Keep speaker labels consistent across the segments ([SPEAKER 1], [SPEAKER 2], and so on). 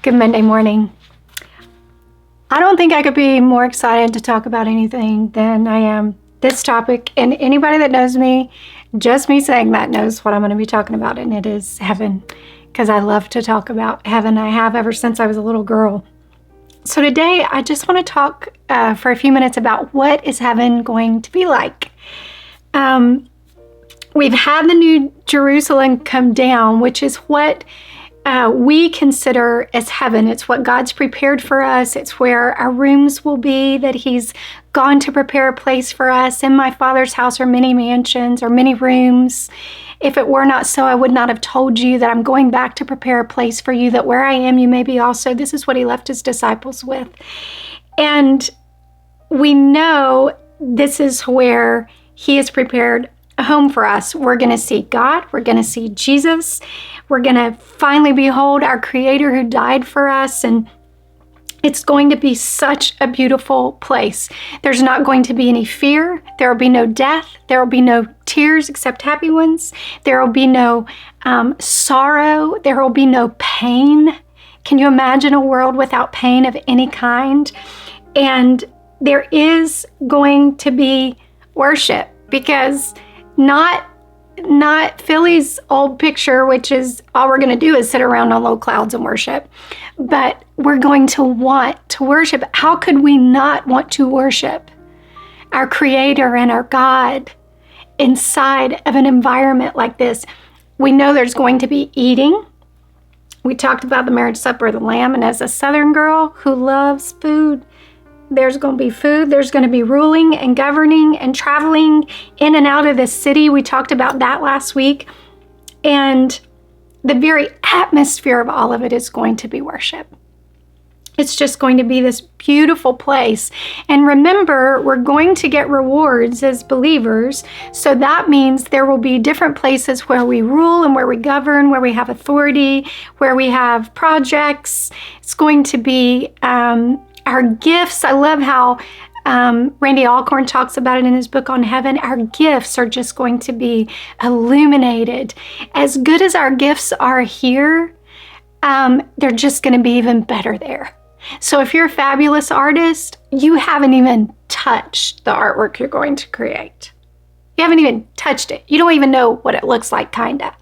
[SPEAKER 1] Good Monday morning. I don't think I could be more excited to talk about anything than I am this topic. And anybody that knows me, just me saying that knows what I'm going to be talking about, and it is heaven, because I love to talk about heaven. I have ever since I was a little girl. So today I just want to talk for a few minutes about what is heaven going to be like. We've had the New Jerusalem come down, which is what we consider as heaven. It's what God's prepared for us. It's where our rooms will be, that He's gone to prepare a place for us. In my Father's house are many mansions or many rooms. If it were not so, I would not have told you that I'm going back to prepare a place for you, that where I am, you may be also. This is what He left His disciples with. And we know this is where He has prepared a home for us. We're going to see God. We're going to see Jesus. We're going to finally behold our Creator who died for us. And it's going to be such a beautiful place. There's not going to be any fear. There will be no death. There will be no tears except happy ones. There will be no sorrow. There will be no pain. Can you imagine a world without pain of any kind? And there is going to be worship, because not Philly's old picture, which is all we're going to do is sit around on low clouds and worship, but we're going to want to worship. How could we not want to worship our Creator and our God inside of an environment like this? We know there's going to be eating. We talked about the marriage supper of the Lamb, and as a Southern girl who loves food, there's going to be food. There's going to be ruling and governing and traveling in and out of the city. We talked about that last week. And the very atmosphere of all of it is going to be worship. It's just going to be this beautiful place. And remember, we're going to get rewards as believers. So that means there will be different places where we rule and where we govern, where we have authority, where we have projects. It's going to be our gifts. I love how Randy Alcorn talks about it in his book on heaven. Our gifts are just going to be illuminated. As good as our gifts are here, they're just going to be even better there. So if you're a fabulous artist, you haven't even touched the artwork you're going to create. You haven't even touched it. You don't even know what it looks like, kinda.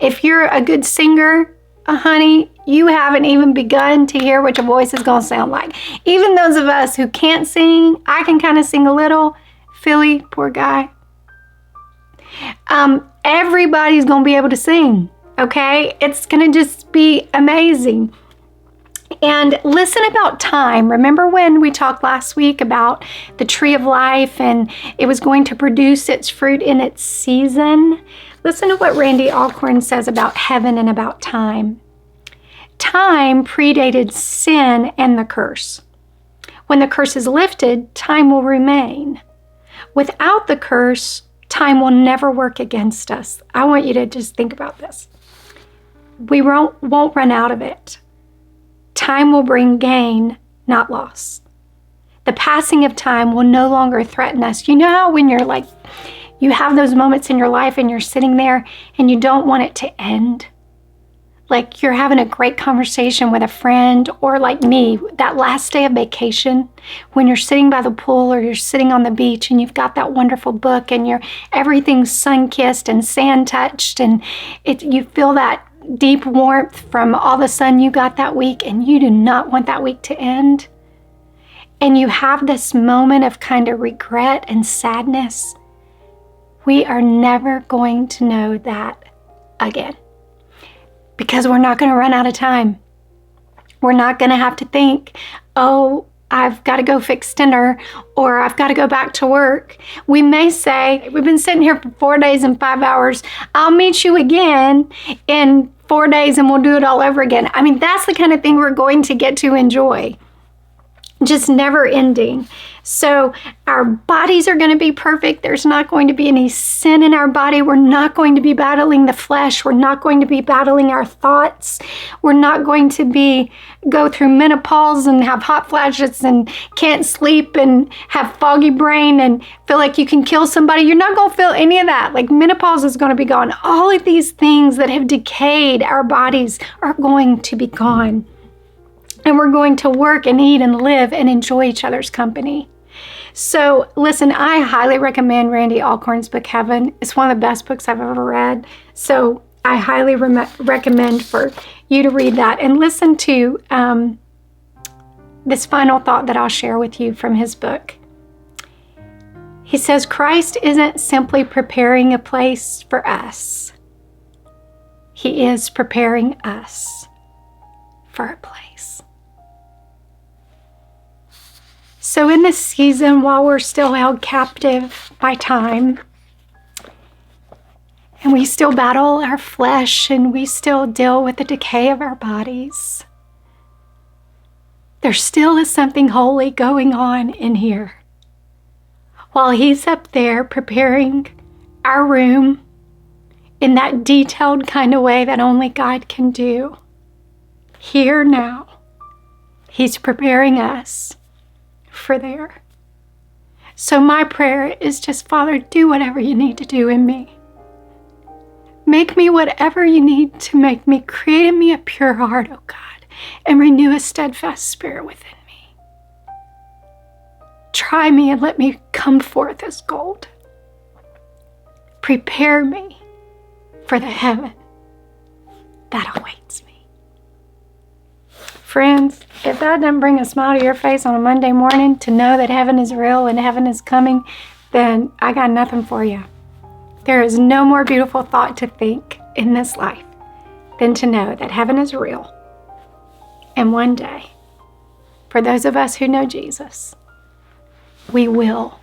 [SPEAKER 1] If you're a good singer, honey, you haven't even begun to hear what your voice is going to sound like. Even those of us who can't sing, I can kind of sing a little. Philly, poor guy. Everybody's going to be able to sing, okay? It's going to just be amazing. And listen about time. Remember when we talked last week about the tree of life and it was going to produce its fruit in its season? Listen to what Randy Alcorn says about heaven and about time. Time predated sin and the curse. When the curse is lifted, time will remain. Without the curse, time will never work against us. I want you to just think about this. We won't run out of it. Time will bring gain, not loss. The passing of time will no longer threaten us. You know how when you're like, you have those moments in your life and you're sitting there and you don't want it to end? Like you're having a great conversation with a friend, or like me, that last day of vacation, when you're sitting by the pool or you're sitting on the beach and you've got that wonderful book and everything's sun-kissed and sand-touched, and you feel that deep warmth from all the sun you got that week, and you do not want that week to end. And you have this moment of kind of regret and sadness. We are never going to know that again, because we're not going to run out of time. We're not going to have to think, oh, I've got to go fix dinner, or I've got to go back to work. We may say, we've been sitting here for 4 days and 5 hours. I'll meet you again in 4 days and we'll do it all over again. I mean, that's the kind of thing we're going to get to enjoy. Just never ending. So our bodies are going to be perfect. There's not going to be any sin in our body. We're not going to be battling the flesh. We're not going to be battling our thoughts. We're not going to go through menopause and have hot flashes and can't sleep and have foggy brain and feel like you can kill somebody. You're not going to feel any of that. Like menopause is going to be gone. All of these things that have decayed our bodies are going to be gone. And we're going to work and eat and live and enjoy each other's company. So listen, I highly recommend Randy Alcorn's book, Heaven. It's one of the best books I've ever read. So I highly recommend for you to read that and listen to this final thought that I'll share with you from his book. He says, Christ isn't simply preparing a place for us. He is preparing us for a place. So in this season, while we're still held captive by time, and we still battle our flesh, and we still deal with the decay of our bodies, there still is something holy going on in here. While he's up there preparing our room in that detailed kind of way that only God can do, here now, he's preparing us for there. So my prayer is just, Father, do whatever you need to do in me. Make me whatever you need to make me. Create in me a pure heart, oh God, and renew a steadfast spirit within me. Try me and let me come forth as gold. Prepare me for the heaven that awaits me. Friends, if that doesn't bring a smile to your face on a Monday morning to know that heaven is real and heaven is coming, then I got nothing for you. There is no more beautiful thought to think in this life than to know that heaven is real. And one day, for those of us who know Jesus, we will